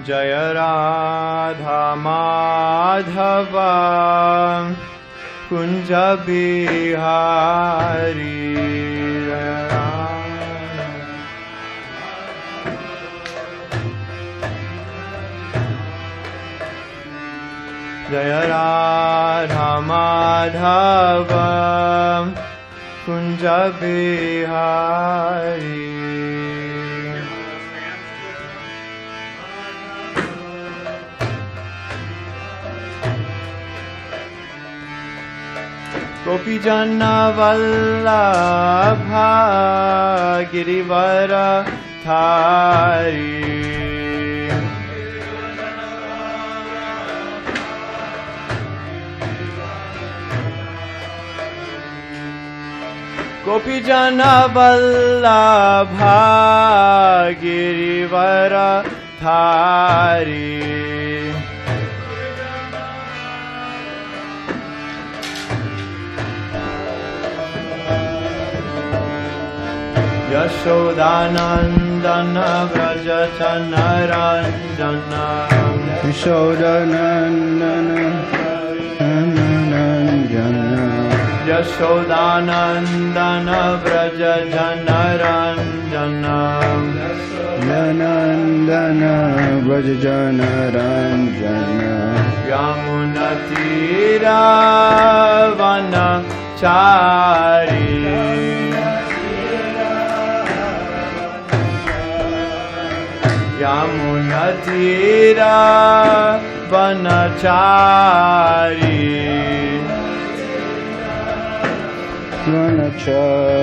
Jaya Radha Madhava Kunja Bihari Jaya Radha Madhava Kunja Bihari Gopi Jana Vallabha Girivara Thari Gopi Jana Vallabha Girivara Thari Yashodanandana Vraja Chanaranjana Yashodanandana Yashodanandana Vraja Chanaranjana Yanandana Vraja Chanaranjana Yamunatira Vanachari Yamunatira Vanachari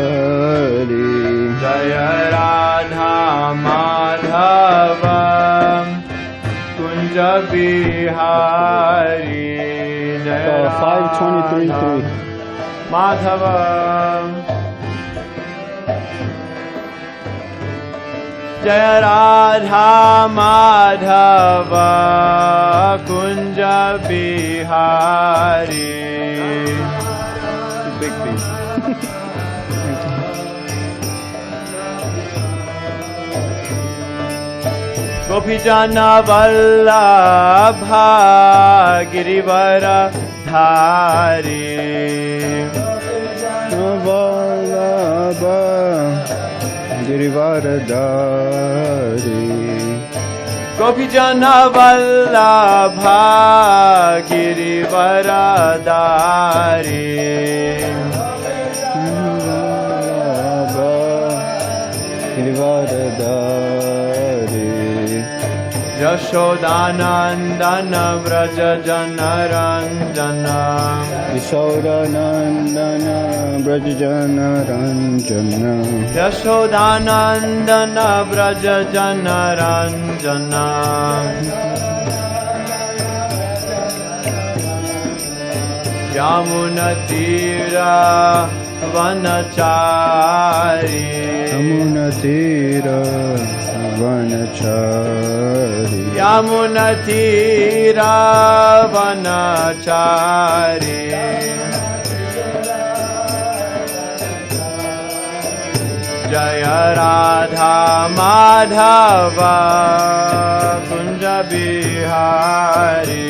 Vanachari Jaya Radha Madhava Kunja Bihari Jaya 523.3 Madhava Jaya Radha Madhava Kunja Bihari Big thing. Gopi Jana Vallabha Girivara Dhari Vallabha Girivara Dhari Gopi Jana Vallabha Girivara Dhari Girivara Dhari Yashodanandana Vraja Janaranjana Yashodanandana Vraja Janaranjana Yashodanandana Vraja Janaranjana Yamunatira Vanachari Yamunatira Vanachari Yamunatira Vanachari Jaya Radha Madhava Kunja Bihari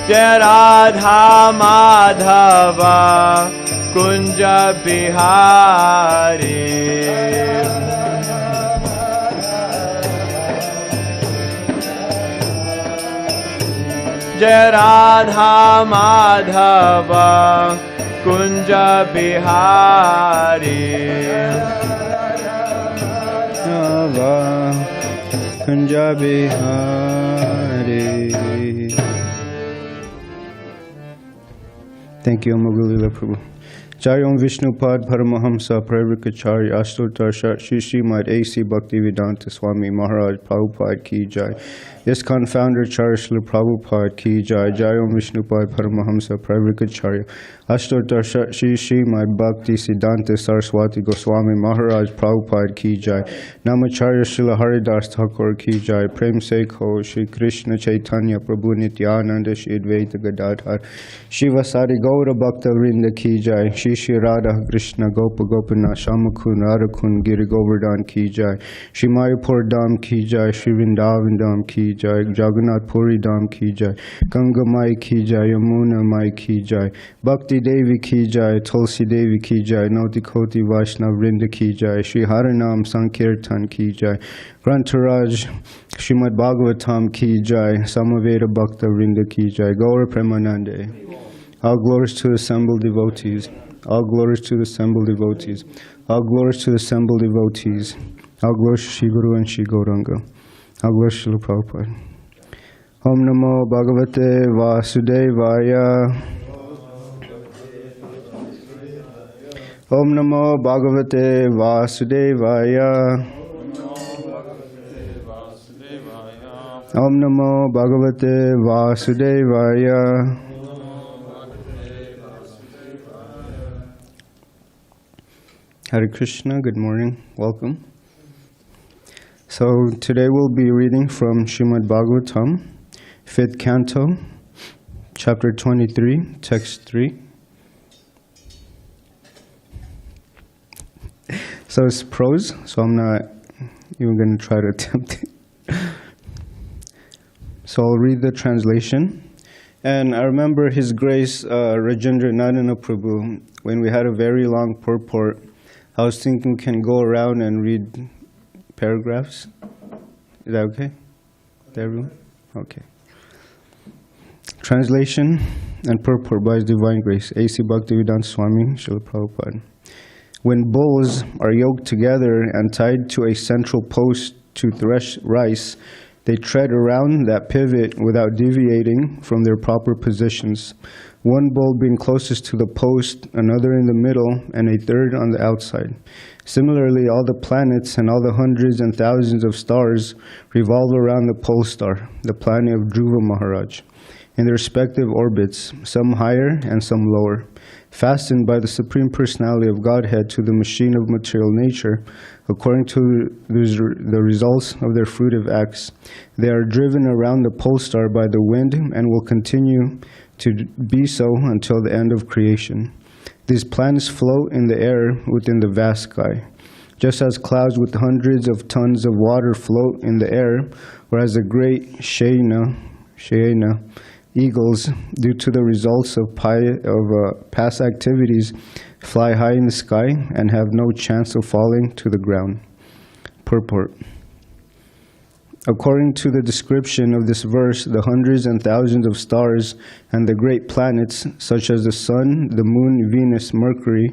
Jaya Radha Madhava Kunja Bihari Jaya Radha Madhava Kunja Bihari Kunja Bihari. Thank you, Amagulila Prabhu. Jai Om Vishnupad Paramahamsa Pravikacharya Ashtotarsha Shri Srimad A.C. Bhaktivedanta Swami Mahārāja Prabhupada Ki Jai. ISKCON founder Charya Srila Prabhupada Ki Jai. Jai Om Vishnupad Paramahamsa Pravikacharya Ashtotarsha Shri Srimad Bhakti Siddhanta Saraswati Goswami Mahārāja Prabhupada Ki Jai. Namacharya Srila Haridas Thakur Ki Jai. Prem Sekho Shri Krishna Chaitanya Prabhu Nityananda Shri Advaita Gadadhar Shri Vasari Gaura Bhakta Vrinda Ki Jai. Shri Jai Shri Radha Krishna Gopa Gopinath Shamakun Radhakun Giri Govardhan Ki Jai, Shri Mayapur Dham Ki Jai, Shri Vrindavan Dham Ki Jai, Jagannath Puri Dham Ki Jai, Ganga Mai Ki Jai, Yamuna Mai Ki Jai, Bhakti Devi Ki Jai, Tulsi Devi Ki Jai, Nauti Koti Vaishnav Vrinda Ki Jai, Shri Harinam Sankirtan Ki Jai, Grantaraj Srimad Bhagavatam Ki Jai, Samaveda Bhakta Vrinda Ki Jai, Gaura Premanande. All glories to the assembled devotees. All glories to the assembled devotees. All glories to the assembled devotees. All glories to Shri Guru and Shri Gauranga. All glories to Srila Prabhupada. Om Namo Bhagavate Vasudevaya. Om Namo Bhagavate Vasudevaya. Om Namo Bhagavate Vasudevaya. Hare Krishna, good morning, welcome. So today we'll be reading from Srimad Bhagavatam, 5th Canto, Chapter 23, Text 3. So it's prose, so I'm not even going to try to attempt it. So I'll read the translation. And I remember His Grace Rajendra Nandana Prabhu, when we had a very long purport, I was thinking we can go around and read paragraphs. Is that okay? Is that everyone? Okay. Translation and purport by His Divine Grace, A.C. Bhaktivedanta Swami, Srila Prabhupada. When bulls are yoked together and tied to a central post to thresh rice, they tread around that pivot without deviating from their proper positions. One bull being closest to the post, another in the middle, and a third on the outside. Similarly, all the planets and all the hundreds and thousands of stars revolve around the pole star, the planet of Dhruva Maharaj, in their respective orbits, some higher and some lower, fastened by the Supreme Personality of Godhead to the machine of material nature, according to the results of their fruitive acts. They are driven around the pole star by the wind and will continue to be so until the end of creation. These planets float in the air within the vast sky, just as clouds with hundreds of tons of water float in the air, whereas the great Shayana eagles, due to the results of past activities, fly high in the sky and have no chance of falling to the ground. Purport. According to the description of this verse, the hundreds and thousands of stars and the great planets, such as the Sun, the Moon, Venus, Mercury,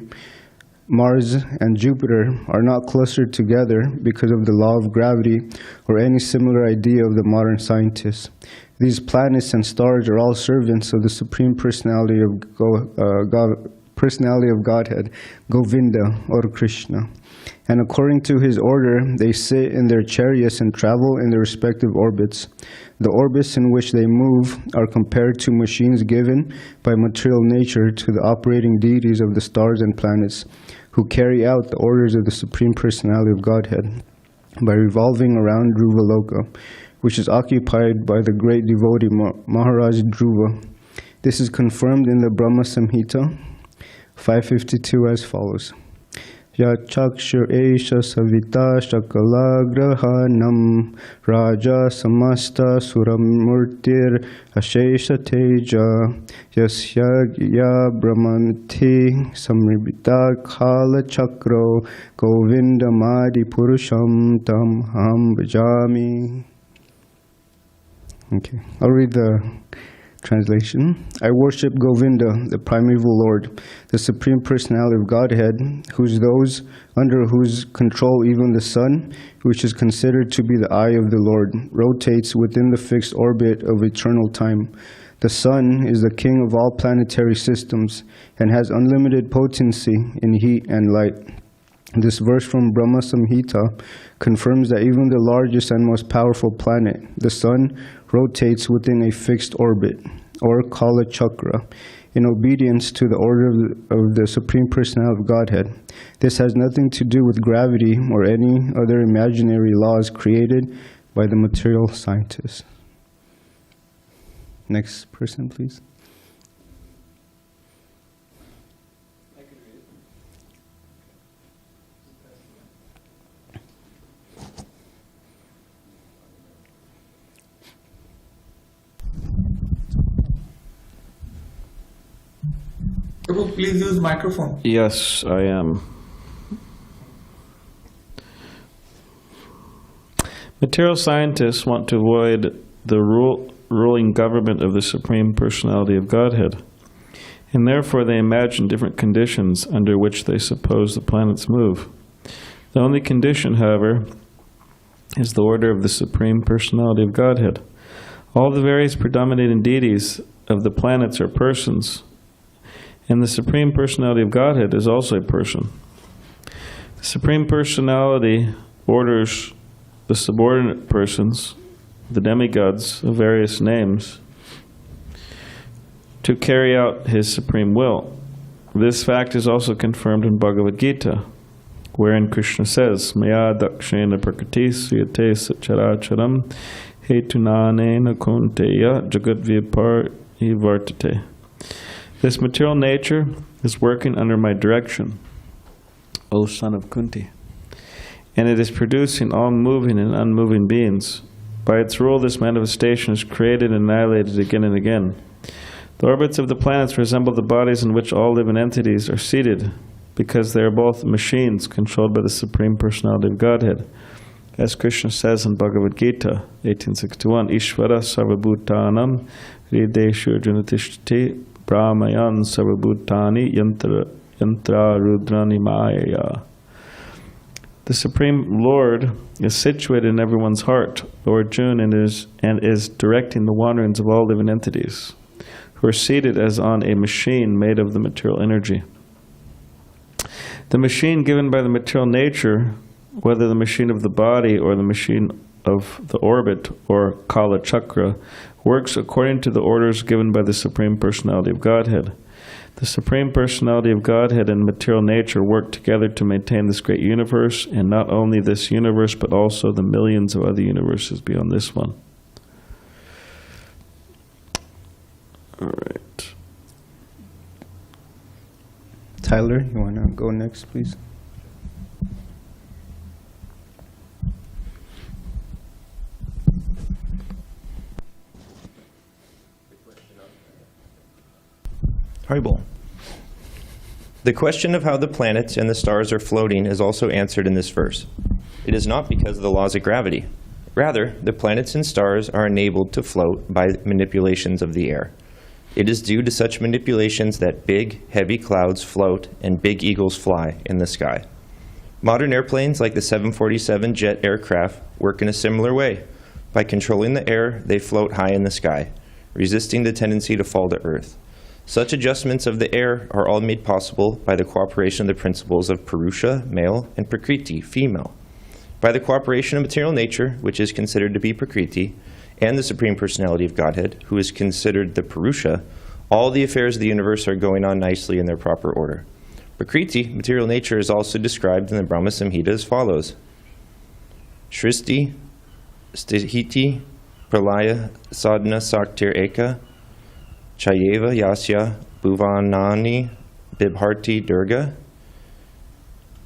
Mars, and Jupiter, are not clustered together because of the law of gravity or any similar idea of the modern scientists. These planets and stars are all servants of the Supreme Personality of Godhead, Govinda or Krishna. And according to His order, they sit in their chariots and travel in their respective orbits. The orbits in which they move are compared to machines given by material nature to the operating deities of the stars and planets, who carry out the orders of the Supreme Personality of Godhead by revolving around Dhruvaloka, which is occupied by the great devotee Mahārāja Dhruva. This is confirmed in the Brahma Samhita 552 as follows. Yachakshur esha savita shakala grahanam raja samasta suramurtir ashesha teja yasya brahmanti samribita khala chakro govindamadi purusham tam ham bhajami. Okay, I'll read the translation. I worship Govinda, the primeval Lord, the Supreme Personality of Godhead, under whose control even the sun, which is considered to be the eye of the Lord, rotates within the fixed orbit of eternal time. The sun is the king of all planetary systems and has unlimited potency in heat and light. This verse from Brahma Samhita confirms that even the largest and most powerful planet, the sun, rotates within a fixed orbit, or Kala Chakra, in obedience to the order of the Supreme Personality of Godhead. This has nothing to do with gravity or any other imaginary laws created by the material scientists. Next person, please. I could read it. Prabhu, please use microphone. Yes, I am. Material scientists want to avoid the ruling government of the Supreme Personality of Godhead, and therefore they imagine different conditions under which they suppose the planets move. The only condition, however, is the order of the Supreme Personality of Godhead. All the various predominating deities of the planets are persons, and the Supreme Personality of Godhead is also a person. The Supreme Personality orders the subordinate persons, the demigods of various names, to carry out his supreme will. This fact is also confirmed in Bhagavad Gita, wherein Krishna says, Maya dakshena prakriti suyate sacharacharam hetunanena kunteya jagadvipari vartate. This material nature is working under my direction, O son of Kunti, and it is producing all moving and unmoving beings. By its rule, this manifestation is created and annihilated again and again. The orbits of the planets resemble the bodies in which all living entities are seated, because they are both machines controlled by the Supreme Personality of Godhead. As Krishna says in Bhagavad Gita 1861, Ishvara sarvabhutanam hrideshu janatishti brahmayan sarvabhutani yantra rudrani maya. The Supreme Lord is situated in everyone's heart, O Arjuna, and is directing the wanderings of all living entities, who are seated as on a machine made of the material energy. The machine given by the material nature, whether the machine of the body or the machine of the orbit or Kala Chakra, works according to the orders given by the Supreme Personality of Godhead. The Supreme Personality of Godhead and material nature work together to maintain this great universe, and not only this universe, but also the millions of other universes beyond this one. All right. Tyler, you want to go next, please? Haribol. The question of how the planets and the stars are floating is also answered in this verse. It is not because of the laws of gravity. Rather, the planets and stars are enabled to float by manipulations of the air. It is due to such manipulations that big, heavy clouds float and big eagles fly in the sky. Modern airplanes like the 747 jet aircraft work in a similar way. By controlling the air, they float high in the sky, resisting the tendency to fall to earth. Such adjustments of the air are all made possible by the cooperation of the principles of Purusha, male, and Prakriti, female. By the cooperation of material nature, which is considered to be Prakriti, and the Supreme Personality of Godhead, who is considered the Purusha, all the affairs of the universe are going on nicely in their proper order. Prakriti, material nature, is also described in the Brahma Samhita as follows. Shristi, Stihiti, Pralaya, Sadhana, Saktir Eka, Chayeva, Yasya, Bhuvanani, Bibharti, Durga,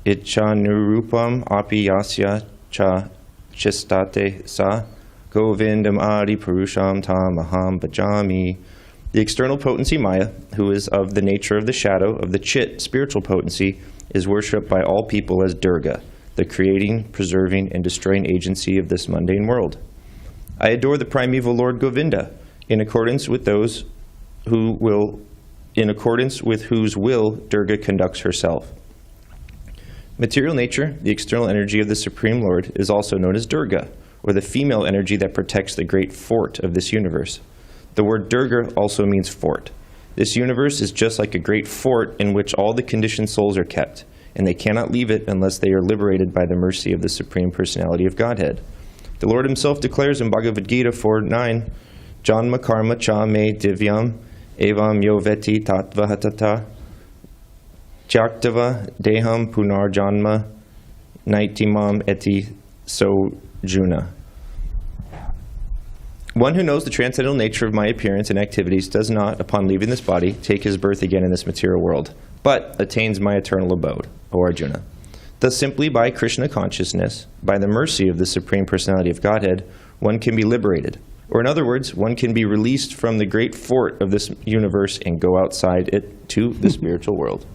Icha Nirupam, Api Yasya, Cha Chistate Sa, Govindam Adi Purusham Tam Aham Bhajami. The external potency Maya, who is of the nature of the shadow of the Chit, spiritual potency, is worshipped by all people as Durga, the creating, preserving, and destroying agency of this mundane world. I adore the primeval Lord Govinda, in accordance with whose will Durga conducts herself. Material nature, the external energy of the Supreme Lord, is also known as Durga, or the female energy that protects the great fort of this universe. The word Durga also means fort. This universe is just like a great fort in which all the conditioned souls are kept, and they cannot leave it unless they are liberated by the mercy of the Supreme Personality of Godhead. The Lord himself declares in Bhagavad Gita 4:9, Janma karma cha me divyam evam yo veti tattva hatata Tyaktava deham punar janma naitimam eti sojuna. One who knows the transcendental nature of my appearance and activities does not, upon leaving this body, take his birth again in this material world, but attains my eternal abode, O Arjuna. Thus simply by Krishna consciousness, by the mercy of the Supreme Personality of Godhead, one can be liberated. Or in other words, one can be released from the great fort of this universe and go outside it to the spiritual world.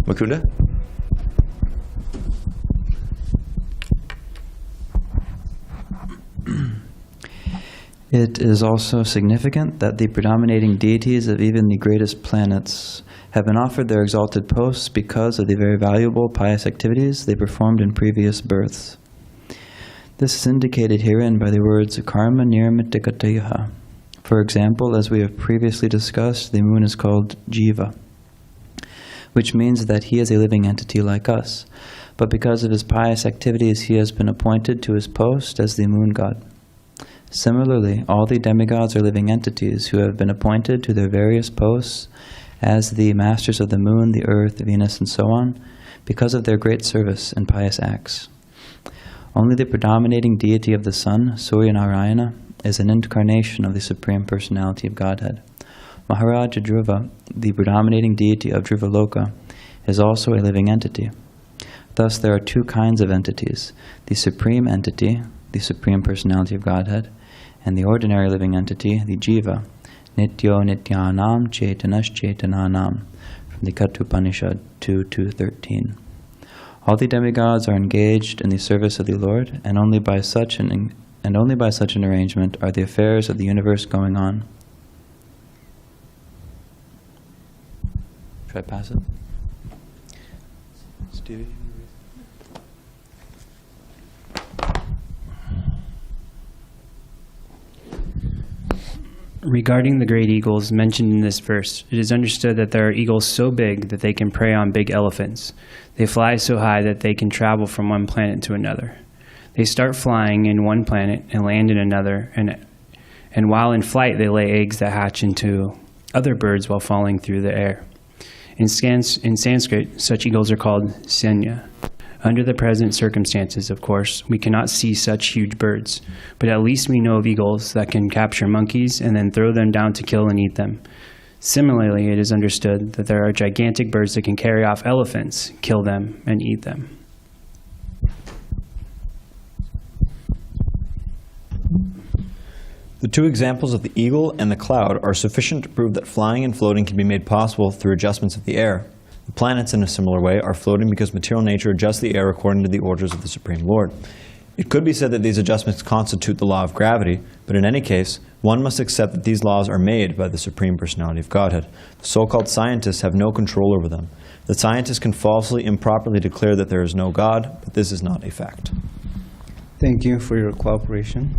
Mukunda? It is also significant that the predominating deities of even the greatest planets have been offered their exalted posts because of the very valuable pious activities they performed in previous births. This is indicated herein by the words karma-nirmita-gatayaḥ. For example, as we have previously discussed, the moon is called jīva, which means that he is a living entity like us, but because of his pious activities he has been appointed to his post as the moon god. Similarly, all the demigods are living entities who have been appointed to their various posts as the masters of the moon, the earth, Venus, and so on, because of their great service and pious acts. Only the predominating deity of the sun, Sūrya Nārāyaṇa, is an incarnation of the Supreme Personality of Godhead. Mahārāja Dhruva, the predominating deity of Dhruvaloka, is also a living entity. Thus there are two kinds of entities, the supreme entity, the Supreme Personality of Godhead, and the ordinary living entity, the jīva, nityo, nityānāṁ, cetanaś, cetanānām, from the Kaṭha Upaniṣad 2:13. All the demigods are engaged in the service of the Lord, and only by such an arrangement are the affairs of the universe going on. Should I pass it? Stevie? Regarding the great eagles mentioned in this verse, it is understood that there are eagles so big that they can prey on big elephants. They fly so high that they can travel from one planet to another. They start flying in one planet and land in another, and while in flight they lay eggs that hatch into other birds while falling through the air. In Sanskrit, such eagles are called senya. Under the present circumstances, of course, we cannot see such huge birds, but at least we know of eagles that can capture monkeys and then throw them down to kill and eat them. Similarly, it is understood that there are gigantic birds that can carry off elephants, kill them, and eat them. The two examples of the eagle and the cloud are sufficient to prove that flying and floating can be made possible through adjustments of the air. The planets, in a similar way, are floating because material nature adjusts the air according to the orders of the Supreme Lord. It could be said that these adjustments constitute the law of gravity, but in any case, one must accept that these laws are made by the Supreme Personality of Godhead. The so-called scientists have no control over them. The scientists can falsely, improperly declare that there is no God, but this is not a fact. Thank you for your cooperation.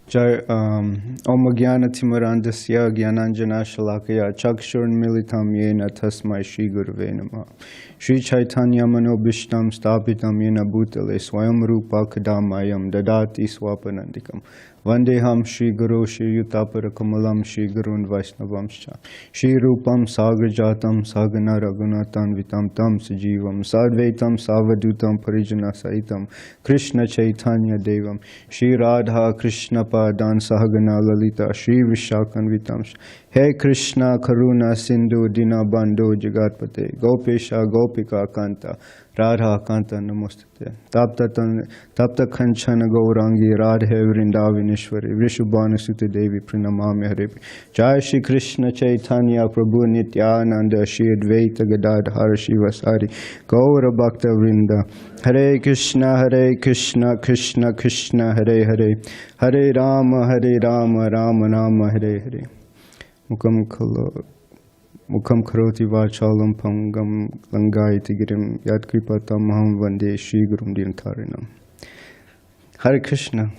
Jai Om Jnana-timirandasya Jnananjana-shalakaya Chakshurmilitam Yena Tasmai Shri Gurave Namah. Shri Chaitanya Manobhishtam Stapitam Yena Bhutale Swayam Rupa Kadamayam Dadati Swapanandikam. Vandeham Shri Guru Shri Yutapara Kamalam Shri Gurun Vaisnavamscha. Shri Rupam Sagrajatam Sagana Raghunatan Vitam Tam Sajivam Sadvaitam Savadutam Parijana Saitam Krishna Chaitanya Devam Shri Radha Krishna Padan Sahagana Lalita Shri Vishakan Vitam. Hey Krishna Karuna Sindhu Dina Bandho Jagatpate Gopesha Gopika Kanta Radha Kanta Namostate Tapta Kanchana Gaurangi Radhe Vrindavaneshwari Vrishubhana Sute Devi Pranamami Haripi Jai Shri Krishna Chaitanya Prabhu Nityananda Shri Advaita Gadadhara Shivasari Gaura Bhakta Vrinda Hare Krishna Krishna Krishna Hare Hare Hare Rama Rama Rama Hare Hare Mukam karoti vachalam pangam langayati girim yad kripatam maham vande Shri Gurum Dintarinam. Hare Krishna.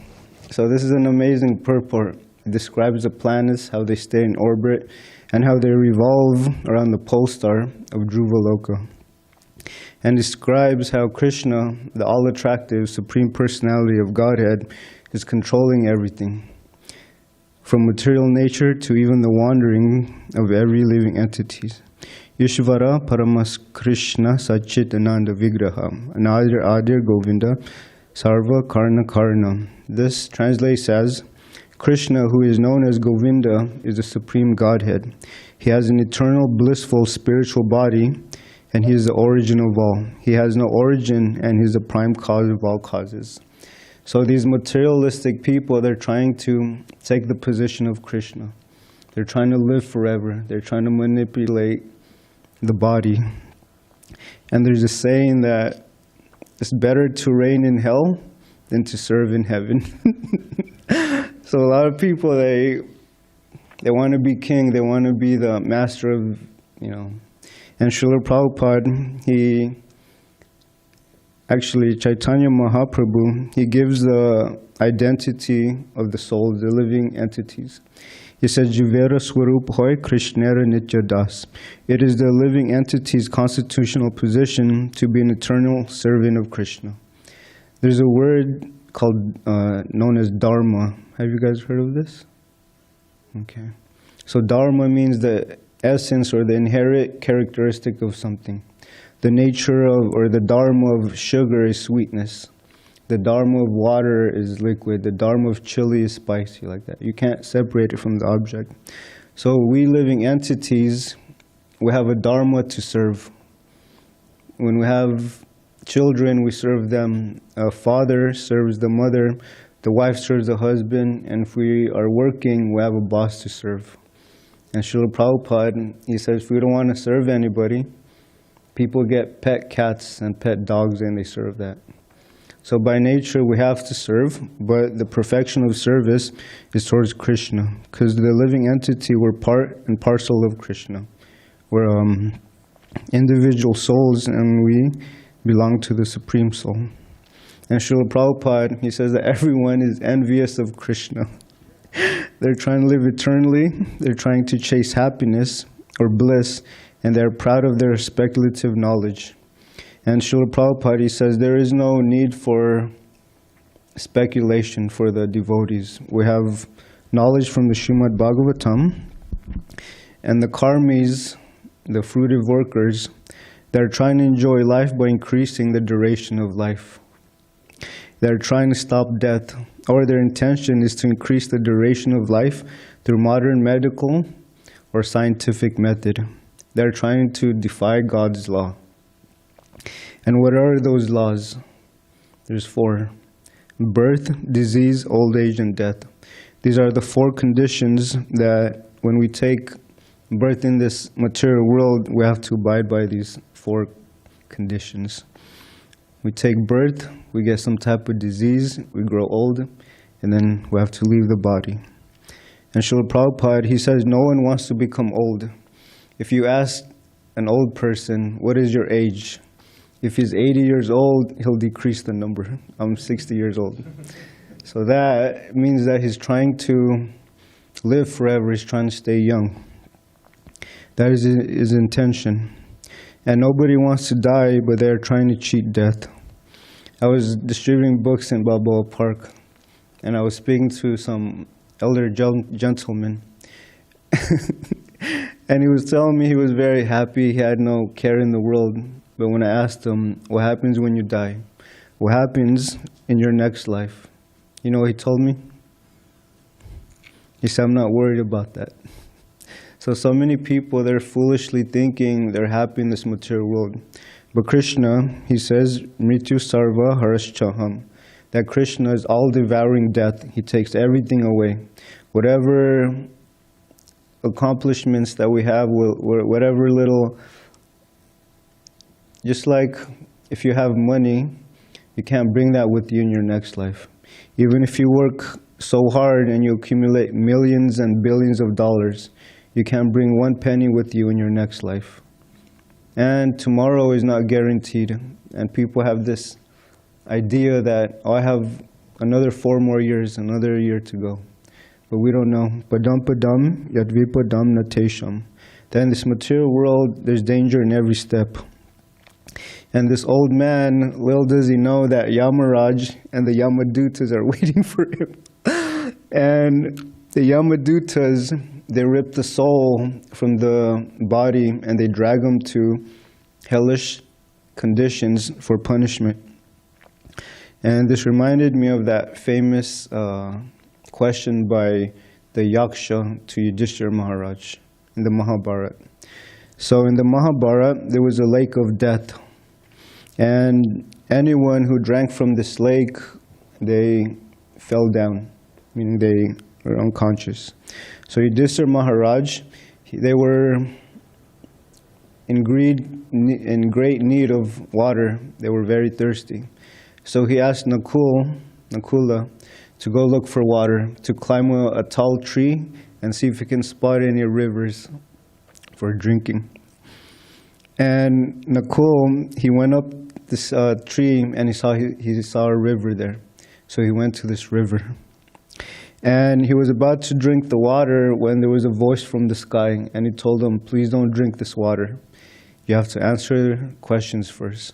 So this is an amazing purport. It describes the planets, how they stay in orbit, and how they revolve around the pole star of Dhruvaloka. And describes how Krishna, the all-attractive Supreme Personality of Godhead, is controlling everything, from material nature to even the wandering of every living entity. Ishvara Paramas Krishna Satchitananda Vigraha Anadir Adir Govinda Sarva Karna Karna. This translates as, Krishna, who is known as Govinda, is the Supreme Godhead. He has an eternal, blissful, spiritual body, and he is the origin of all. He has no origin, and he is the prime cause of all causes. So these materialistic people, they're trying to take the position of Krishna. They're trying to live forever. They're trying to manipulate the body. And there's a saying that it's better to reign in hell than to serve in heaven. So a lot of people, they want to be king. They want to be the master of, And Srila Prabhupada, Actually, Chaitanya Mahaprabhu, he gives the identity of the souls, the living entities. He says, Jivera Swarup Hoy Krishnera Nitya Das. It is the living entity's constitutional position to be an eternal servant of Krishna. There's a word called, known as Dharma. Have you guys heard of this? Okay. So Dharma means the essence or the inherent characteristic of something. The nature of, or the dharma of sugar is sweetness. The dharma of water is liquid. The dharma of chili is spicy, like that. You can't separate it from the object. So we living entities, we have a dharma to serve. When we have children, we serve them. A father serves the mother. The wife serves the husband. And if we are working, we have a boss to serve. And Srila Prabhupada, he says, if we don't want to serve anybody, people get pet cats and pet dogs and they serve that. So by nature we have to serve, but the perfection of service is towards Krishna. Because the living entity, we're part and parcel of Krishna. We're individual souls and we belong to the Supreme Soul. And Srila Prabhupada, he says that everyone is envious of Krishna. They're trying to live eternally, they're trying to chase happiness or bliss, and they're proud of their speculative knowledge. And Srila Prabhupada, he says, there is no need for speculation for the devotees. We have knowledge from the Srimad Bhagavatam, and the karmis, the fruitive workers, they're trying to enjoy life by increasing the duration of life. They're trying to stop death, or their intention is to increase the duration of life through modern medical or scientific method. They're trying to defy God's law. And what are those laws? There's 4. Birth, disease, old age, and death. These are the 4 conditions that when we take birth in this material world, we have to abide by these 4 conditions. We take birth, we get some type of disease, we grow old, and then we have to leave the body. And Srila Prabhupada, he says no one wants to become old. If you ask an old person, what is your age? If he's 80 years old, he'll decrease the number. I'm 60 years old. So that means that he's trying to live forever. He's trying to stay young. That is his intention. And nobody wants to die, but they're trying to cheat death. I was distributing books in Balboa Park, and I was speaking to some elder gentleman. And he was telling me he was very happy, he had no care in the world. But when I asked him, what happens when you die? What happens in your next life? You know what he told me? He said, I'm not worried about that. So many people, they're foolishly thinking they're happy in this material world. But Krishna, he says, Mrityu sarva haraschaham, that Krishna is all-devouring death. He takes everything away. Whatever accomplishments that we have, whatever little, just like if you have money, you can't bring that with you in your next life. Even if you work so hard and you accumulate millions and billions of dollars, you can't bring 1 penny with you in your next life. And tomorrow is not guaranteed. And people have this idea that, oh, I have another 4 more years, another year to go. But we don't know. Padam padam yadvipadam natesham. That in this material world, there's danger in every step. And this old man, little does he know that Yamaraj and the Yamadutas are waiting for him. And the Yamadutas, they rip the soul from the body and they drag him to hellish conditions for punishment. And this reminded me of that famous question by the Yaksha to Yudhishthira Maharaj in the Mahabharata. So in the Mahabharata, there was a lake of death. And anyone who drank from this lake they fell down, meaning they were unconscious. So Yudhishthira Maharaj, they were in great need of water. They were very thirsty. So he asked Nakula, to go look for water, to climb a tall tree and see if he can spot any rivers for drinking. And Nakul, he went up this tree and he saw a river there. So he went to this river. And he was about to drink the water when there was a voice from the sky, and he told him, please don't drink this water. You have to answer questions first.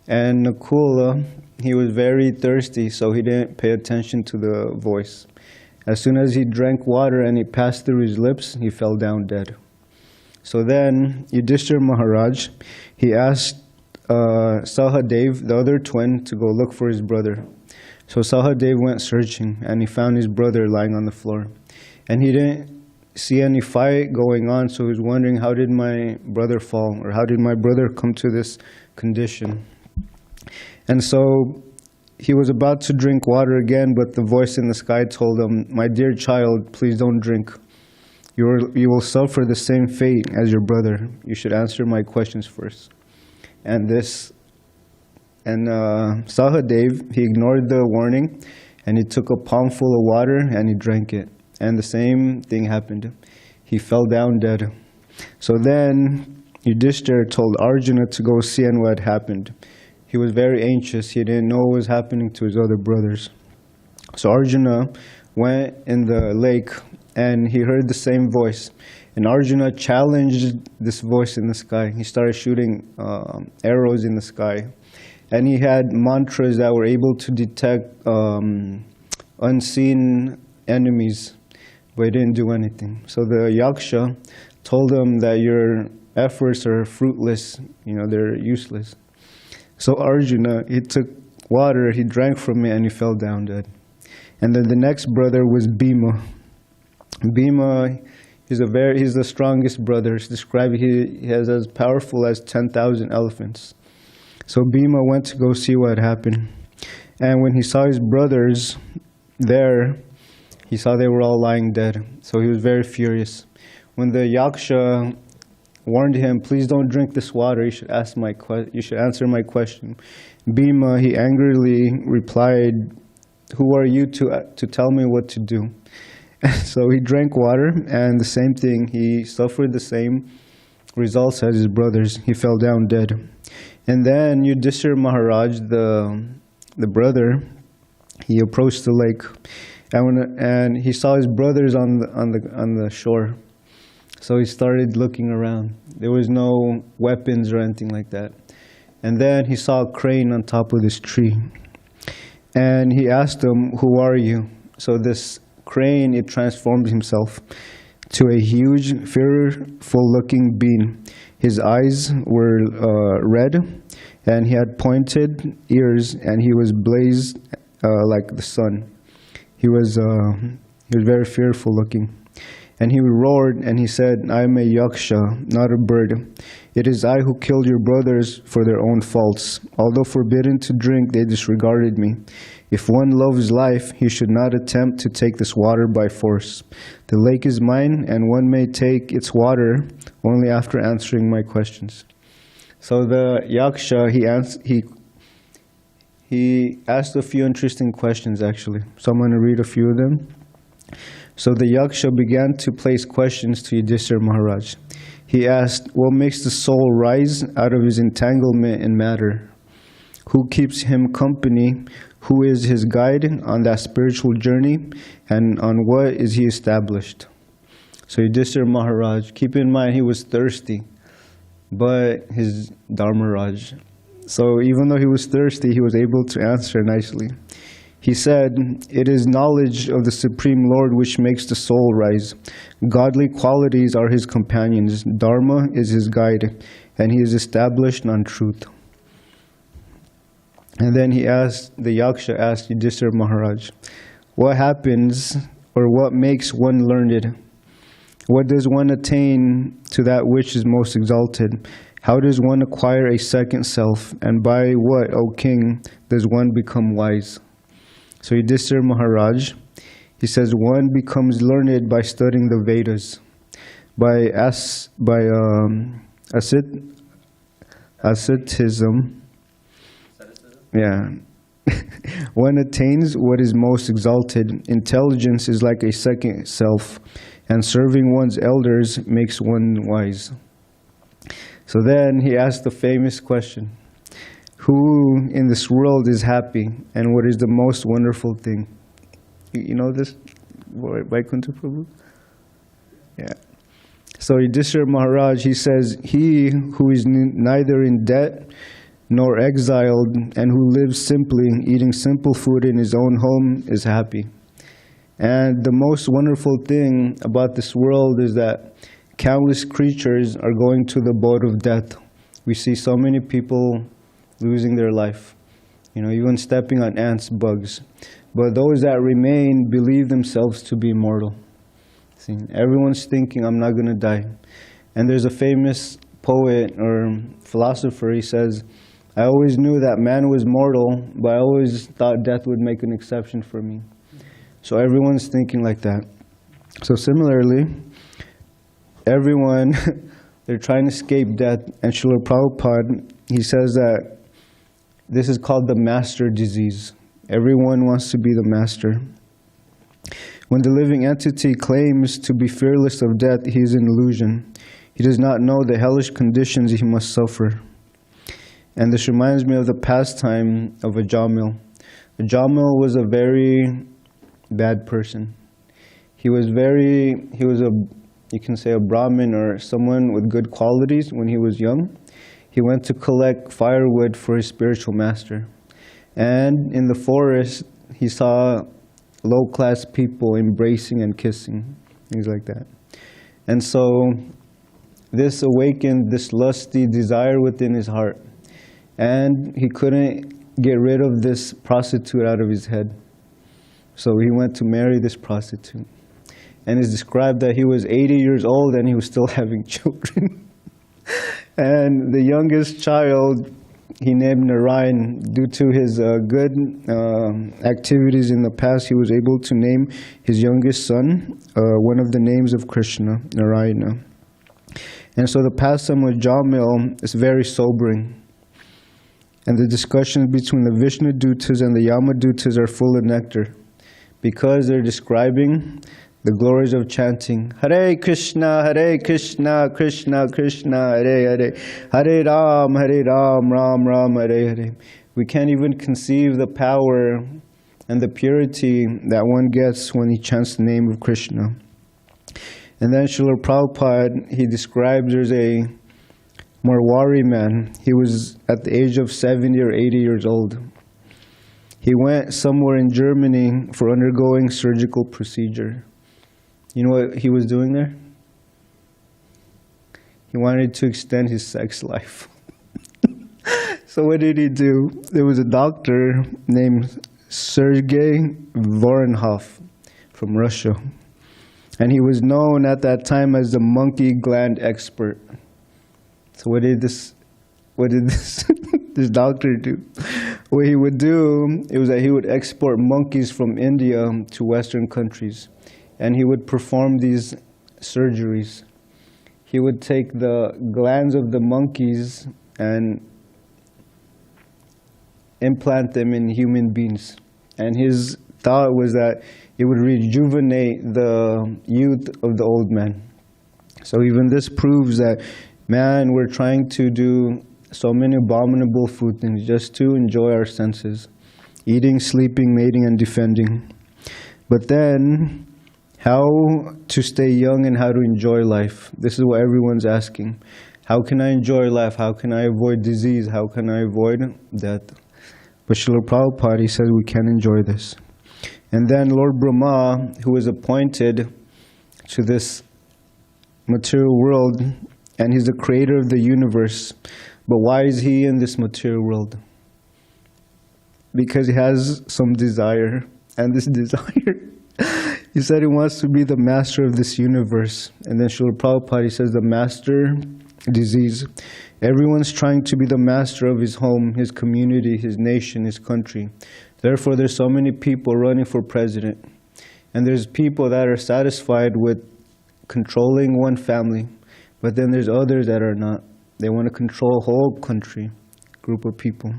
And Nakula, he was very thirsty, so he didn't pay attention to the voice. As soon as he drank water and it passed through his lips, he fell down dead. So then Yudhishthira Maharaj, he asked Sahadev, the other twin, to go look for his brother. So Sahadev went searching, and he found his brother lying on the floor. And he didn't see any fight going on, so he was wondering, how did my brother fall? Or how did my brother come to this condition? And so he was about to drink water again, but the voice in the sky told him, my dear child, please don't drink. You will suffer the same fate as your brother. You should answer my questions first. And Sahadev, he ignored the warning, and he took a palmful of water and he drank it. And the same thing happened. He fell down dead. So then Yudhishthira told Arjuna to go see what had happened. He was very anxious. He didn't know what was happening to his other brothers. So Arjuna went in the lake and he heard the same voice. And Arjuna challenged this voice in the sky. He started shooting arrows in the sky. And he had mantras that were able to detect unseen enemies, but he didn't do anything. So the Yaksha told him that your efforts are fruitless, they're useless. So Arjuna, he took water, he drank from it, and he fell down dead. And then the next brother was Bhima. Bhima, he's the strongest brother. It's described he has as powerful as 10,000 elephants. So Bhima went to go see what happened. And when he saw his brothers there, he saw they were all lying dead. So he was very furious. When the Yaksha warned him, please don't drink this water, you should answer my question. Bhima, he angrily replied, who are you to tell me what to do? So he drank water, and the same thing, he suffered the same results as his brothers. He fell down dead. And then Yudhishthira Maharaj, the brother, he approached the lake, and he saw his brothers on the shore. So he started looking around. There was no weapons or anything like that. And then he saw a crane on top of this tree. And he asked him, who are you? So this crane, it transformed himself to a huge, fearful-looking being. His eyes were red, and he had pointed ears, and he was blazed like the sun. He was very fearful-looking. And he roared, and he said, I am a yaksha, not a bird. It is I who killed your brothers for their own faults. Although forbidden to drink, they disregarded me. If one loves life, he should not attempt to take this water by force. The lake is mine, and one may take its water only after answering my questions. So the yaksha, he asked a few interesting questions, actually. So I'm going to read a few of them. So the yaksha began to place questions to Yudhishthira Maharaj. He asked, what makes the soul rise out of his entanglement in matter? Who keeps him company? Who is his guide on that spiritual journey? And on what is he established? So Yudhishthira Maharaj, keep in mind he was thirsty, but his Dharmaraj. So even though he was thirsty, he was able to answer nicely. He said, it is knowledge of the Supreme Lord which makes the soul rise. Godly qualities are his companions. Dharma is his guide, and he is established on truth. And then the yaksha asked Yudhishthira Maharaj, what happens or what makes one learned? What does one attain to that which is most exalted? How does one acquire a second self? And by what, O king, does one become wise? So Yudhishthira Maharaj, he says, one becomes learned by studying the Vedas, by asceticism. Yeah. One attains what is most exalted. Intelligence is like a second self, and serving one's elders makes one wise. So then he asked the famous question, who in this world is happy, and what is the most wonderful thing? You know this, Vaikuntha Prabhu? Yeah. So Yudhishthira Maharaj, he says, he who is neither in debt nor exiled, and who lives simply, eating simple food in his own home, is happy. And the most wonderful thing about this world is that countless creatures are going to the abode of death. We see so many people losing their life, even stepping on ants, bugs. But those that remain believe themselves to be immortal. See, everyone's thinking, I'm not going to die. And there's a famous poet or philosopher, he says, I always knew that man was mortal, but I always thought death would make an exception for me. So everyone's thinking like that. So similarly, everyone, they're trying to escape death. And Srila Prabhupada, he says that this is called the master disease. Everyone wants to be the master. When the living entity claims to be fearless of death, he is an illusion. He does not know the hellish conditions he must suffer. And this reminds me of the pastime of a Jamil. A Jamil was a very bad person. He was you can say a Brahmin or someone with good qualities when he was young. He went to collect firewood for his spiritual master. And in the forest, he saw low-class people embracing and kissing, things like that. And so this awakened this lusty desire within his heart. And he couldn't get rid of this prostitute out of his head. So he went to marry this prostitute. And it's described that he was 80 years old and he was still having children. And the youngest child, he named Nārayaṇa. Due to his good activities in the past, he was able to name his youngest son one of the names of Krishna, Nārayaṇa. And so the pastime with Jamil is very sobering. And the discussions between the Vishnu Dutas and the Yama Dutas are full of nectar, because they're describing the glories of chanting Hare Krishna, Krishna Krishna, Hare Hare, Hare Ram, Ram Ram, Hare Hare. We can't even conceive the power and the purity that one gets when he chants the name of Krishna. And then Srila Prabhupada, he describes there's a Marwari man. He was at the age of 70 or 80 years old. He went somewhere in Germany for undergoing surgical procedure. You know what he was doing there? He wanted to extend his sex life. So what did he do? There was a doctor named Sergei Voronov from Russia. And he was known at that time as the monkey gland expert. So what did this doctor do? What he would do, it was that he would export monkeys from India to Western countries. And he would perform these surgeries. He would take the glands of the monkeys and implant them in human beings. And his thought was that it would rejuvenate the youth of the old man. So even this proves that, man, we're trying to do so many abominable food things just to enjoy our senses. Eating, sleeping, mating, and defending. But then, how to stay young and how to enjoy life. This is what everyone's asking. How can I enjoy life? How can I avoid disease? How can I avoid death? But Srila Prabhupada, he says we can enjoy this. And then Lord Brahma, who was appointed to this material world, and he's the creator of the universe. But why is he in this material world? Because he has some desire. And this desire, he said he wants to be the master of this universe. And then Srila Prabhupada, he says the master disease. Everyone's trying to be the master of his home, his community, his nation, his country. Therefore, there's so many people running for president. And there's people that are satisfied with controlling one family, but then there's others that are not. They want to control a whole country, group of people.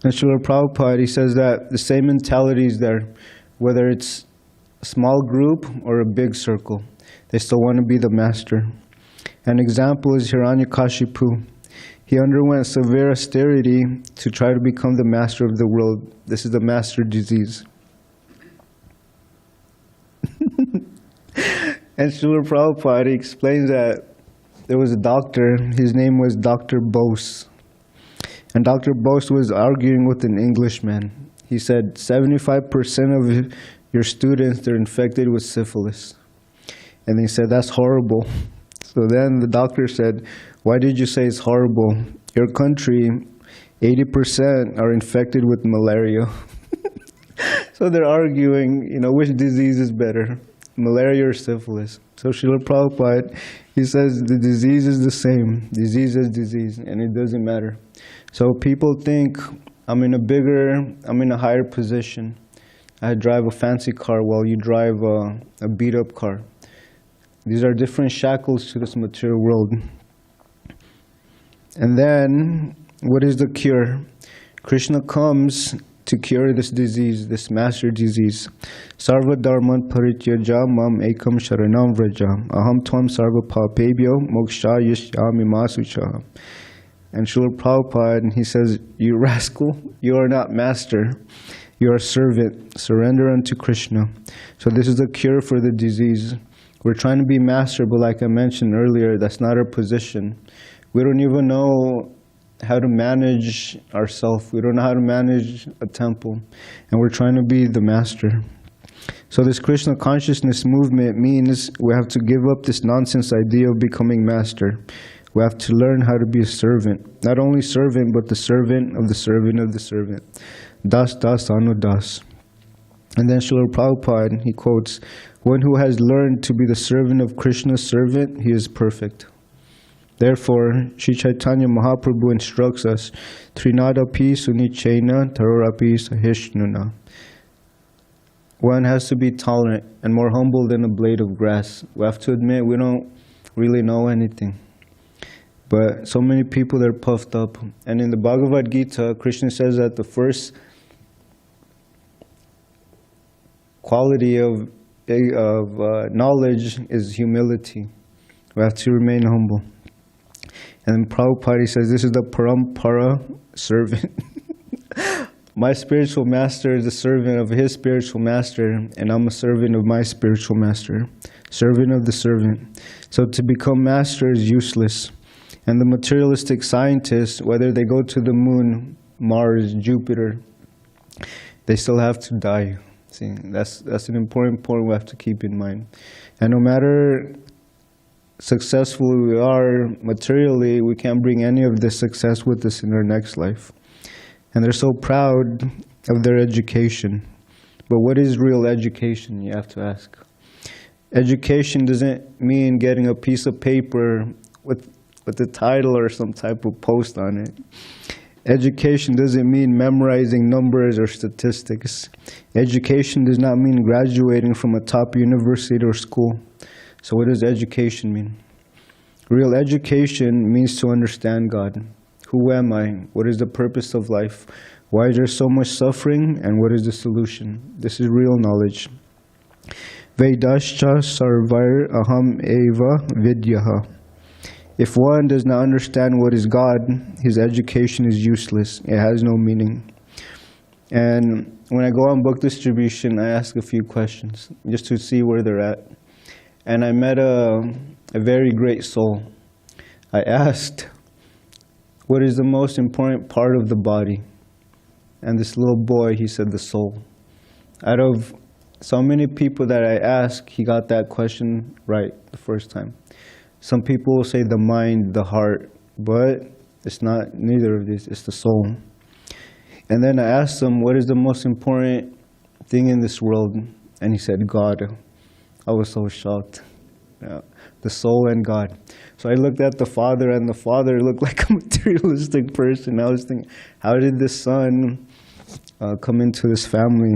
And Srila Prabhupada, he says that the same mentality is there, whether it's a small group or a big circle. They still want to be the master. An example is Hiranyakashipu. He underwent severe austerity to try to become the master of the world. This is the master disease. And Srila Prabhupada, he explains that there was a doctor, his name was Dr. Bose. And Dr. Bose was arguing with an Englishman. He said, 75% of your students, they're infected with syphilis. And he said, that's horrible. So then the doctor said, why did you say it's horrible? Your country, 80% are infected with malaria. So they're arguing, which disease is better, malaria or syphilis. So Srila Prabhupada, he says the disease is the same. Disease is disease, and it doesn't matter. So people think, I'm in a higher position. I drive a fancy car while you drive a beat-up car. These are different shackles to this material world. And then, what is the cure? Krishna comes to cure this disease, this master disease. Sarva dharman parityaja mam ekam sharanam vraja. Aham tvam sarva papebhyo moksha yishyami masucha. And Srila Prabhupada, he says, you rascal, you are not master. You are servant. Surrender unto Krishna. So this is the cure for the disease. We're trying to be master, but like I mentioned earlier, that's not our position. We don't even know how to manage ourselves. We don't know how to manage a temple. And we're trying to be the master. So this Krishna consciousness movement means we have to give up this nonsense idea of becoming master. We have to learn how to be a servant. Not only servant, but the servant of the servant of the servant. Das das anu das. And then Srila Prabhupada, he quotes, one who has learned to be the servant of Krishna's servant, he is perfect. Therefore, Sri Chaitanya Mahaprabhu instructs us, Trinadapi sunichena tarorapi sahishnuna. One has to be tolerant and more humble than a blade of grass. We have to admit we don't really know anything. But so many people, they're puffed up. And in the Bhagavad Gita, Krishna says that the first quality of knowledge is humility. We have to remain humble. And then Prabhupada says, this is the parampara servant. My spiritual master is the servant of his spiritual master, and I'm a servant of my spiritual master, servant of the servant. So to become master is useless. And the materialistic scientists, whether they go to the moon, Mars, Jupiter, they still have to die. See, that's an important point we have to keep in mind. And no matter successful we are materially, we can't bring any of this success with us in our next life. And they're so proud of their education. But what is real education, you have to ask? Education doesn't mean getting a piece of paper with the title or some type of post on it. Education doesn't mean memorizing numbers or statistics. Education does not mean graduating from a top university or school. So what does education mean? Real education means to understand God. Who am I? What is the purpose of life? Why is there so much suffering? And what is the solution? This is real knowledge. Vedascha sarvair aham eva vidyaha. If one does not understand what is God, his education is useless. It has no meaning. And when I go on book distribution, I ask a few questions just to see where they're at. And I met a very great soul. I asked, what is the most important part of the body? And this little boy, he said, the soul. Out of so many people that I asked, he got that question right the first time. Some people will say the mind, the heart, but it's not neither of these, it's the soul. And then I asked him, what is the most important thing in this world? And he said, God. I was so shocked. the soul and God. So I looked at the father, and the father looked like a materialistic person. I was thinking, how did this son come into this family?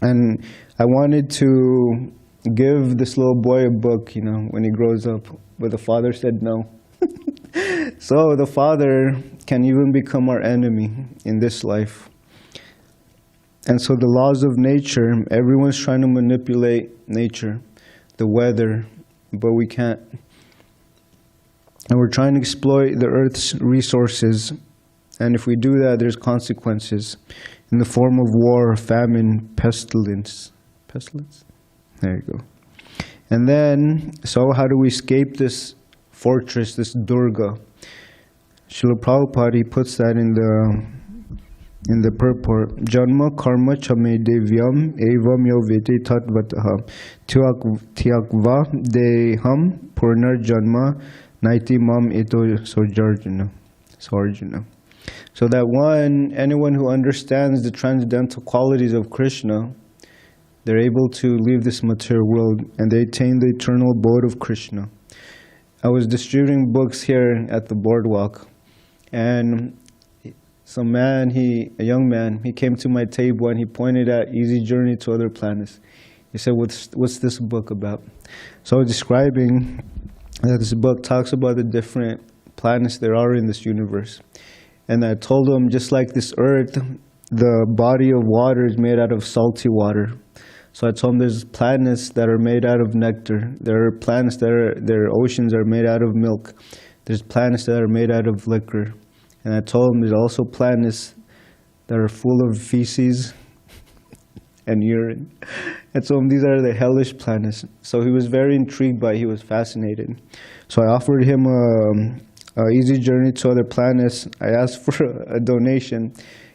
And I wanted to give this little boy a book, when he grows up, but the father said no. So the father can even become our enemy in this life. And so the laws of nature, everyone's trying to manipulate nature, the weather, but we can't. And we're trying to exploit the earth's resources. And if we do that, there's consequences in the form of war, famine, pestilence. Pestilence? There you go. And then, so how do we escape this fortress, this Durga? Srila Prabhupada, he puts that in the purport. Janma karma chame devyam evam yo vete tatvataha tyakva deham purnar janma naiti mam ito sojarjana. So that anyone who understands the transcendental qualities of Krishna, they're able to leave this material world and they attain the eternal abode of Krishna. I was distributing books here at the boardwalk, and some man, a young man, he came to my table and he pointed at Easy Journey to Other Planets. He said, what's this book about? So I was describing that this book talks about the different planets there are in this universe. And I told him, just like this earth, the body of water is made out of salty water. So I told him there's planets that are made out of nectar. There are planets their oceans are made out of milk. There's planets that are made out of liquor. And I told him there's also planets that are full of feces and urine. And so these are the hellish planets. So he was very intrigued by it. He was fascinated. So I offered him a easy journey to other planets. I asked for a donation,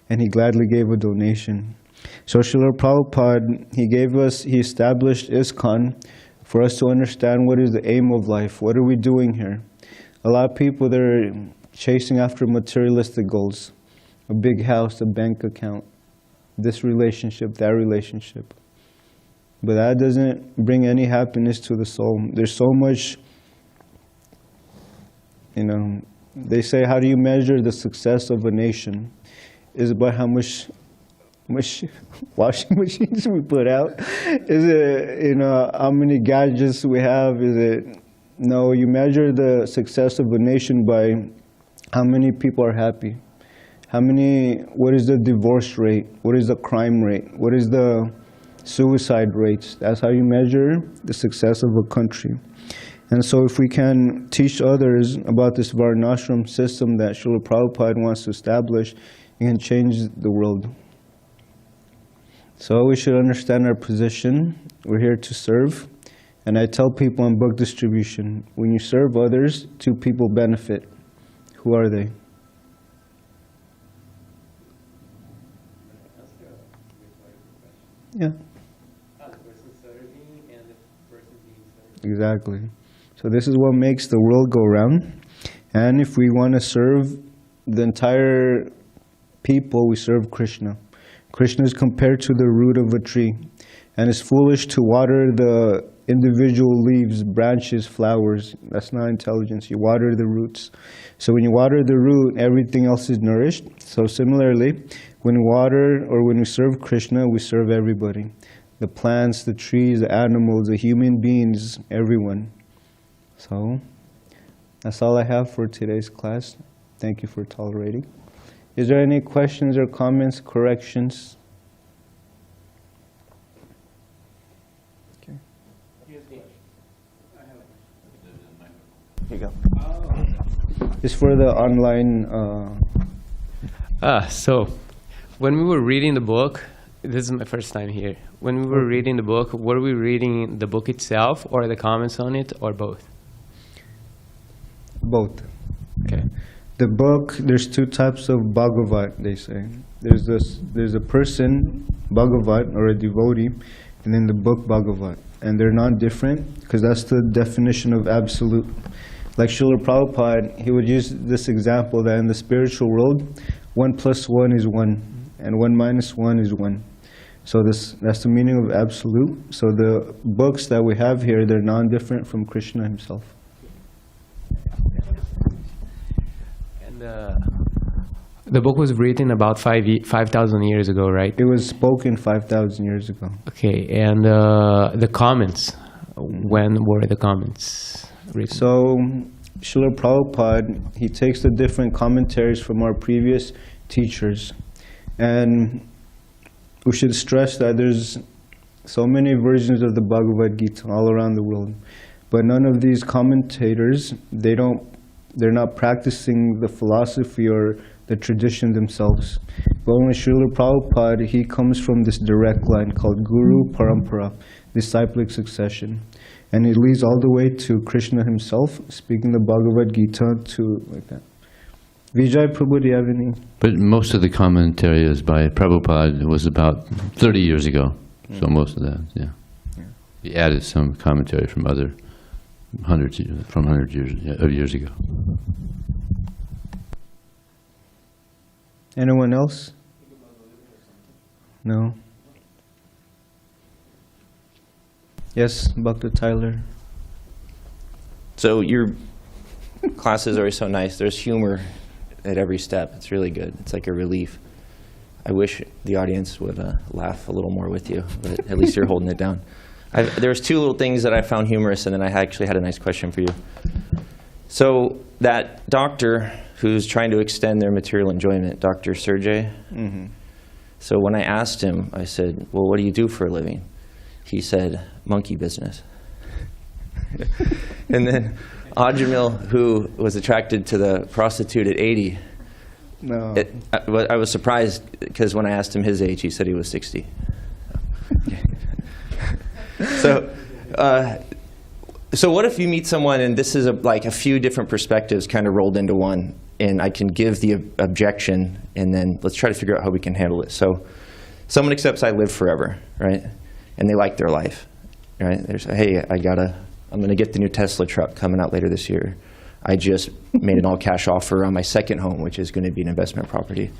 and he gladly gave a donation. So Srila Prabhupada, he established ISKCON for us to understand what is the aim of life. What are we doing here? A lot of people, they're chasing after materialistic goals. A big house, a bank account, this relationship, that relationship. But that doesn't bring any happiness to the soul. There's so much, they say, how do you measure the success of a nation? Is it by how much washing machines we put out? Is it, how many gadgets we have? No, you measure the success of a nation by how many people are happy. What is the divorce rate? What is the crime rate? What is the suicide rates? That's how you measure the success of a country. And so if we can teach others about this Varnashram system that Srila Prabhupada wants to establish, it can change the world. So we should understand our position. We're here to serve. And I tell people in book distribution, when you serve others, two people benefit. Who are they? Yeah. The person serving and the person being served. Exactly. So this is what makes the world go round. And if we want to serve the entire people, we serve Krishna. Krishna is compared to the root of a tree. And it's foolish to water the individual leaves, branches, flowers. That's not intelligence. You water the roots. So when you water the root, everything else is nourished. So similarly, when we water or when we serve Krishna, we serve everybody. The plants, the trees, the animals, the human beings, everyone. So that's all I have for today's class. Thank you for tolerating. Is there any questions or comments, corrections? Okay. Here you go. It's for the online. So when we were reading the book, this is my first time here. When we were reading the book, were we reading the book itself or the comments on it or both? Both. Okay. The book, there's two types of Bhagavat, they say. There's a person, Bhagavat, or a devotee, and then the book Bhagavat. And they're not different, because that's the definition of absolute. Like Srila Prabhupada, he would use this example that in the spiritual world, 1 + 1 is 1, and 1 - 1 is 1. So that's the meaning of absolute. So the books that we have here, they're non-different from Krishna himself. And the book was written about 5,000 years ago, right? It was spoken 5,000 years ago. Okay, and the comments, when were the comments written? So Srila Prabhupada, he takes the different commentaries from our previous teachers, and we should stress that there's so many versions of the Bhagavad Gita all around the world, but none of these commentators, they're not practicing the philosophy or the tradition themselves. But only Srila Prabhupada, he comes from this direct line called Guru Parampara, disciplic succession. And it leads all the way to Krishna himself, speaking the Bhagavad Gita to like that. Vijay Prabhu, do you have any? But most of the commentary is by Prabhupada was about 30 years ago. So most of that, yeah. He added some commentary from other hundreds of years ago. Anyone else? No? Yes, Bhakti Tyler. So your classes are so nice. There's humor at every step. It's really good. It's like a relief. I wish the audience would laugh a little more with you, but at least you're holding it down. There's two little things that I found humorous, and then I actually had a nice question for you. So that doctor who's trying to extend their material enjoyment, Dr. Sergey. So when I asked him, I said, well, what do you do for a living? He said, monkey business. And then Ajamil, who was attracted to the prostitute at 80, I was surprised because when I asked him his age, he said he was 60. So what if you meet someone, and this is like a few different perspectives kind of rolled into one, and I can give the objection, and then let's try to figure out how we can handle it. So someone accepts I live forever, right? And they like their life, right? There's, hey, I'm going to get the new Tesla truck coming out later this year. I just made an all-cash offer on my second home, which is going to be an investment property.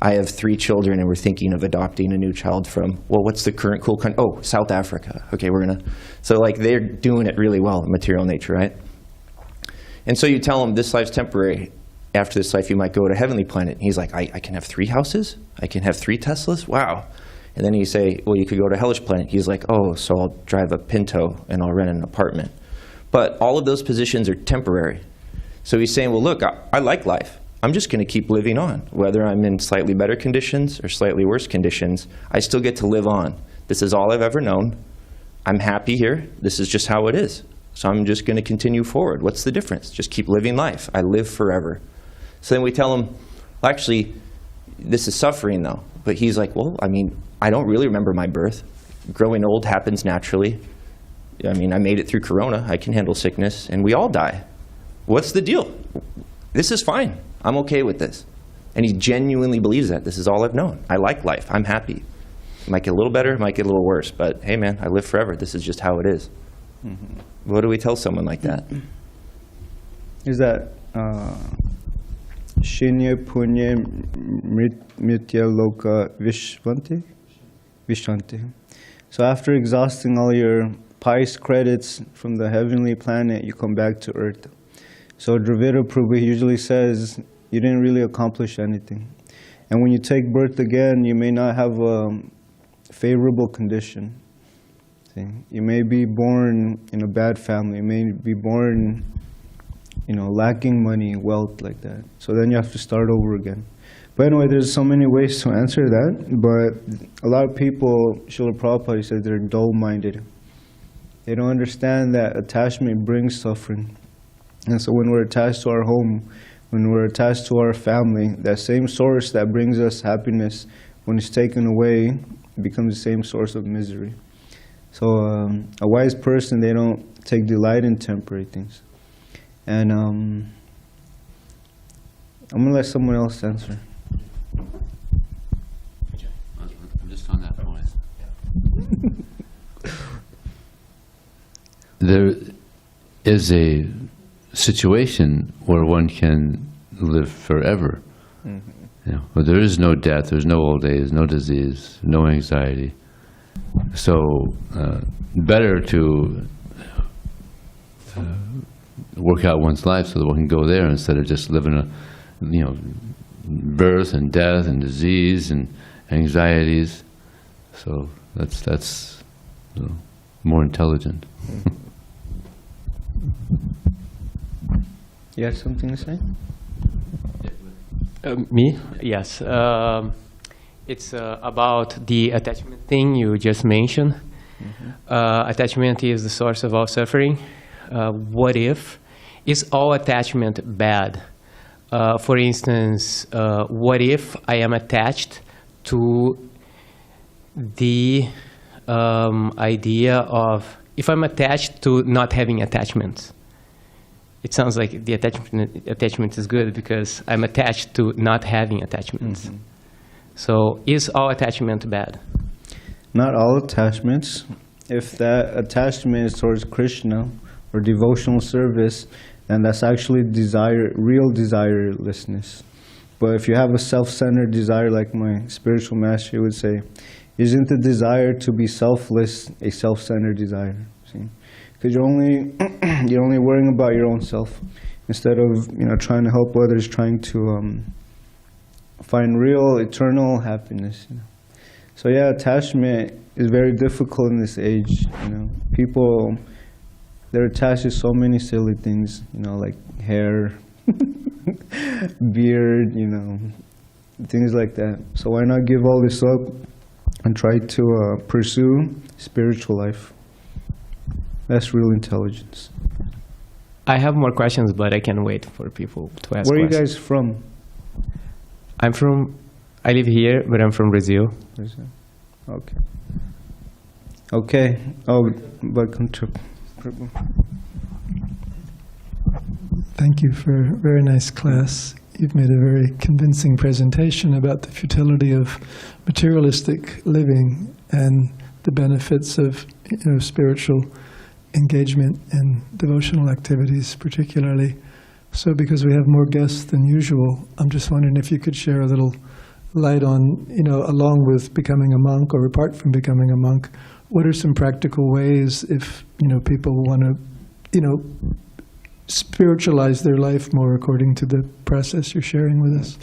I have 3 children, and we're thinking of adopting a new child from, well, what's the current cool country? Oh, South Africa. Okay, we're going to. So like they're doing it really well in material nature, right? And so you tell them this life's temporary. After this life, you might go to a heavenly planet. He's like, I can have 3 houses? I can have 3 Teslas? Wow. And then you say, well, you could go to a hellish planet. He's like, oh, so I'll drive a Pinto and I'll rent an apartment. But all of those positions are temporary. So he's saying, well, look, I like life. I'm just going to keep living on. Whether I'm in slightly better conditions or slightly worse conditions, I still get to live on. This is all I've ever known. I'm happy here. This is just how it is. So I'm just going to continue forward. What's the difference? Just keep living life. I live forever. So then we tell him, well, actually, this is suffering, though. But he's like, well, I mean, I don't really remember my birth. Growing old happens naturally. I mean, I made it through Corona. I can handle sickness, and we all die. What's the deal? This is fine. I'm okay with this. And he genuinely believes that. This is all I've known. I like life. I'm happy. It might get a little better, it might get a little worse, but hey, man, I live forever. This is just how it is. What do we tell someone like that? Is that Shinya Punya Nityāloka Vishanti? So after exhausting all your pious credits from the heavenly planet, you come back to earth. So Dravida Prabhu usually says, you didn't really accomplish anything. And when you take birth again, you may not have a favorable condition. See? You may be born in a bad family. You may be born, lacking money, wealth, like that. So then you have to start over again. But anyway, there's so many ways to answer that. But a lot of people, Srila Prabhupada said, they're dull-minded. They don't understand that attachment brings suffering. And so when we're attached to our home, when we're attached to our family, that same source that brings us happiness, when it's taken away, it becomes the same source of misery. So a wise person, they don't take delight in temporary things. And I'm going to let someone else answer. I'm just on that point. There is a situation where one can live forever. Where there is no death, there's no old age, no disease, no anxiety, So better to work out one's life so that one can go there instead of just living a, birth and death and disease and anxieties. So that's more intelligent. You have something to say? Me? Yes. It's about the attachment thing you just mentioned. Attachment is the source of all suffering. What if? Is all attachment bad? For instance, what if I am attached to the idea of, if I'm attached to not having attachments? It sounds like the attachment is good because I'm attached to not having attachments. So is all attachment bad? Not all attachments. If that attachment is towards Krishna or devotional service, then that's actually real desirelessness. But if you have a self-centered desire, like my spiritual master would say, isn't the desire to be selfless a self-centered desire? See? Because you're only worrying about your own self instead of trying to help others, trying to find real eternal happiness. So yeah, attachment is very difficult in this age. People, they're attached to so many silly things. Like hair, beard, things like that. So why not give all this up and try to pursue spiritual life? That's real intelligence. I have more questions, but I can wait for people to ask questions. Where are you guys from? I live here, but I'm from Brazil. Brazil. Okay. Okay. Oh, welcome to. Thank you for a very nice class. You've made a very convincing presentation about the futility of materialistic living and the benefits of spiritual engagement and devotional activities particularly. So because we have more guests than usual, I'm just wondering if you could share a little light on, along with becoming a monk or apart from becoming a monk, what are some practical ways if, people want to, spiritualize their life more according to the process you're sharing with us?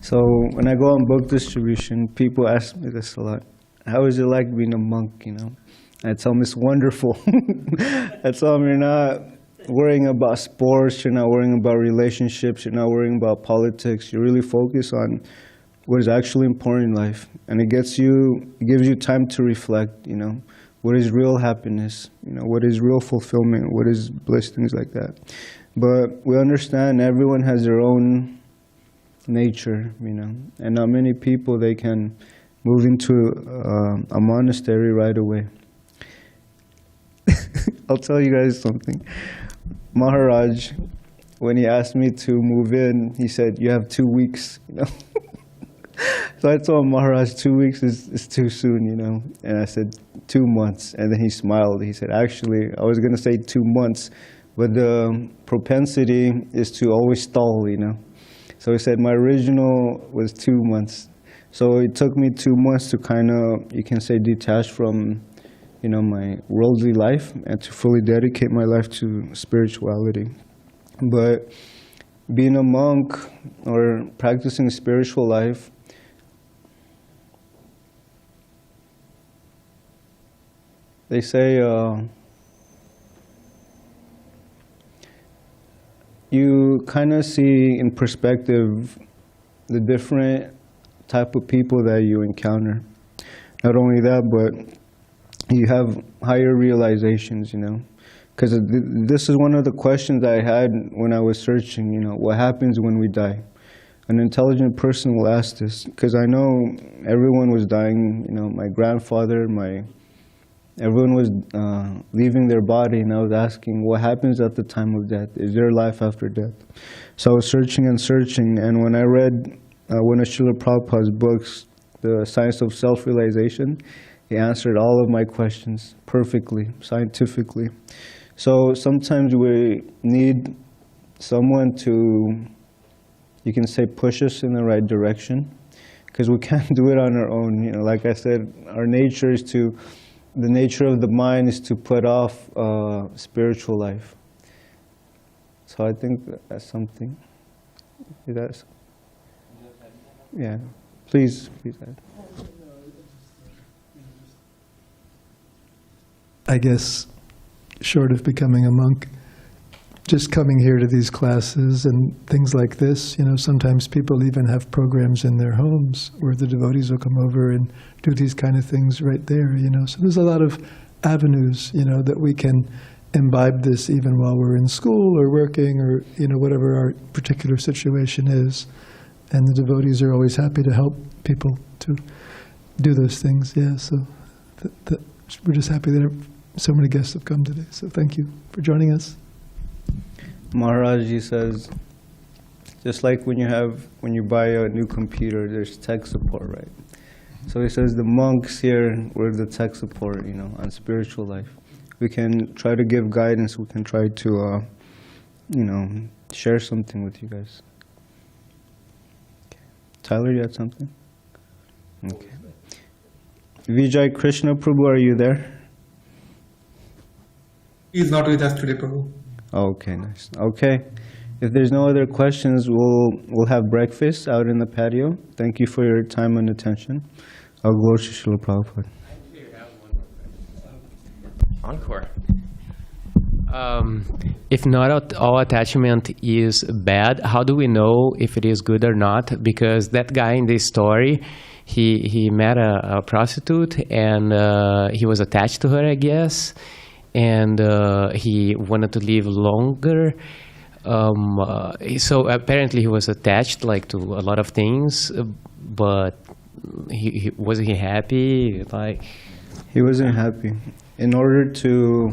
So when I go on book distribution, people ask me this a lot. How is it like being a monk, I tell them it's wonderful. I tell them you're not worrying about sports, you're not worrying about relationships, you're not worrying about politics. You really focus on what is actually important in life. And it gives you time to reflect, what is real happiness, what is real fulfillment, what is bliss, things like that. But we understand everyone has their own nature, and not many people, they can move into a monastery right away. I'll tell you guys something. Mahārāja, when he asked me to move in, he said, you have 2 weeks, So I told him, Mahārāja, 2 weeks is too soon, And I said, 2 months. And then he smiled. He said, actually, I was going to say 2 months, but the propensity is to always stall, So he said, my original was 2 months. So it took me 2 months to kind of, you can say, detach from my worldly life and to fully dedicate my life to spirituality. But being a monk or practicing spiritual life, they say you kind of see in perspective the different type of people that you encounter. Not only that, but you have higher realizations, Because this is one of the questions I had when I was searching, what happens when we die? An intelligent person will ask this, because I know everyone was dying, my grandfather, everyone was leaving their body, and I was asking, what happens at the time of death? Is there life after death? So I was searching and searching, and when I read one of Srila Prabhupada's books, The Science of Self-Realization, he answered all of my questions perfectly, scientifically. So sometimes we need someone to, you can say, push us in the right direction. because we can't do it on our own. You know, like I said, our nature is to, the nature of the mind is to put off spiritual life. So I think that's something. That's, yeah. Please add. I guess, short of becoming a monk, just coming here to these classes and things like this, you know, sometimes people even have programs in their homes where the devotees will come over and do these kind of things right there, you know. So there's a lot of avenues, you know, that we can imbibe this even while we're in school or working or, you know, whatever our particular situation is. And the devotees are always happy to help people to do those things, yeah. So we're just happy that so many guests have come today. So thank you for joining us. Mahārāja says, just like when you buy a new computer, there's tech support, right? So he says the monks here were the tech support, you know, on spiritual life. We can try to give guidance. We can try to, you know, share something with you guys. Okay. Tyler, you had something? Okay. Vijay Krishna Prabhu, are you there? He is not with us today, Prabhu. Okay, nice. Okay. If there's no other questions, we'll have breakfast out in the patio. Thank you for your time and attention. I'll go to Srila Prabhupada. Encore. If not all attachment is bad, how do we know if it is good or not? Because that guy in this story, he met a prostitute and he was attached to her, I guess, and he wanted to live longer. So apparently he was attached like to a lot of things, but wasn't he happy? Like, he wasn't happy. In order to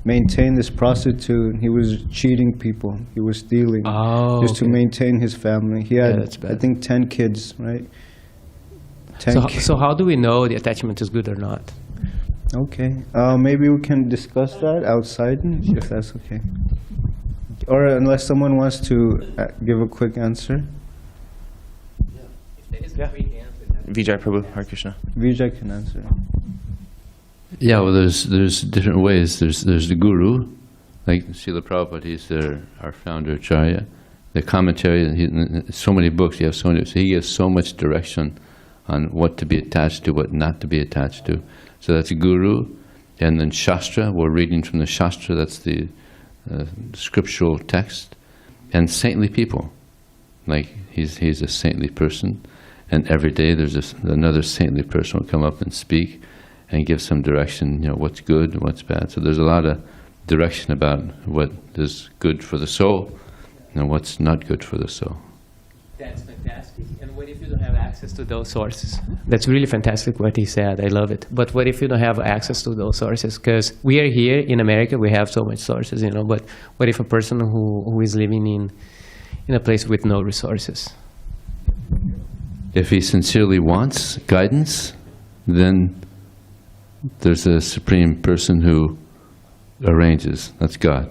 maintain this prostitute, he was cheating people. He was stealing just to maintain his family. He had, I think, 10 kids, right? 10 so how do we know the attachment is good or not? Okay. Maybe we can discuss that outside, if that's okay. Or unless someone wants to give a quick answer. Yeah. Vijay Prabhu, Hare Krishna. Vijay can answer. Yeah, well, there's different ways. There's the guru, like Srila Prabhupada. He's our founder, Acharya. The commentary, so many books. He has so many. So he gives so much direction on what to be attached to, what not to be attached to. So that's a guru, and then Shastra. We're reading from the Shastra. That's the scriptural text, and saintly people. Like he's a saintly person, and every day there's another saintly person will come up and speak and give some direction, you know, what's good and what's bad. So there's a lot of direction about what is good for the soul and what's not good for the soul. That's fantastic. And what if you don't have access to those sources? That's really fantastic what he said. I love it. But what if you don't have access to those sources? Because we are here in America, we have so much sources, you know, but what if a person who is living in a place with no resources? If he sincerely wants guidance, then there's a Supreme Person who arranges. That's God.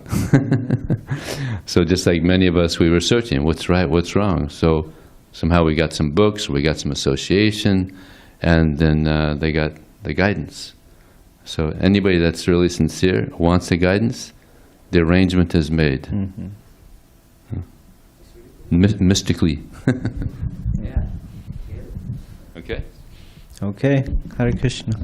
So just like many of us, we were searching, what's right, what's wrong. So somehow we got some books, we got some association, and then they got the guidance. So anybody that's really sincere, wants the guidance, the arrangement is made. Mystically. Yeah. Okay? Okay. Hare Krishna.